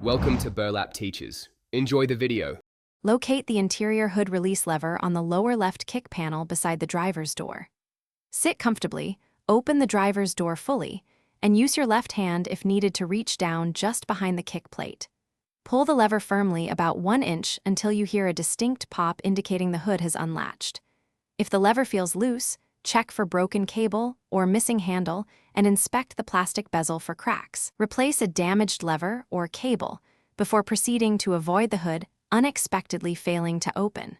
Welcome to Burlap Teachers. Enjoy the video. Locate the interior hood release lever on the lower left kick panel beside the driver's door. Sit comfortably, open the driver's door fully, and use your left hand if needed to reach down just behind the kick plate. Pull the lever firmly about 1 inch until you hear a distinct pop indicating the hood has unlatched. If the lever feels loose, check for broken cable or missing handle and inspect the plastic bezel for cracks. Replace a damaged lever or cable before proceeding to avoid the hood unexpectedly failing to open.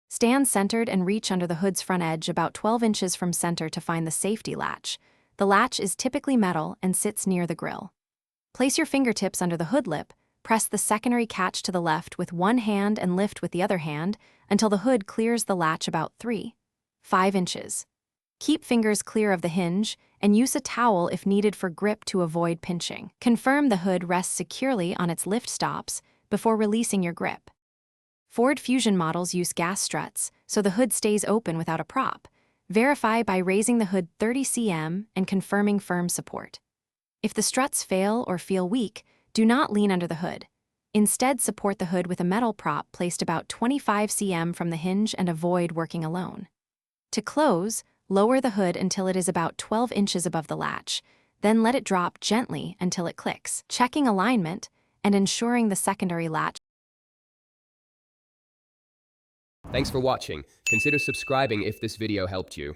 Stand centered and reach under the hood's front edge about 12 inches from center to find the safety latch. The latch is typically metal and sits near the grille. Place your fingertips under the hood lip, press the secondary catch to the left with one hand and lift with the other hand until the hood clears the latch about 3-5 inches. Keep fingers clear of the hinge and use a towel if needed for grip to avoid pinching. Confirm the hood rests securely on its lift stops before releasing your grip. Ford Fusion models use gas struts, so the hood stays open without a prop. Verify by raising the hood 30 cm and confirming firm support. If the struts fail or feel weak, do not lean under the hood. Instead, support the hood with a metal prop placed about 25 cm from the hinge and avoid working alone. To close, lower the hood until it is about 12 inches above the latch, then let it drop gently until it clicks, checking alignment and ensuring the secondary latch. Thanks for watching. Consider subscribing if this video helped you.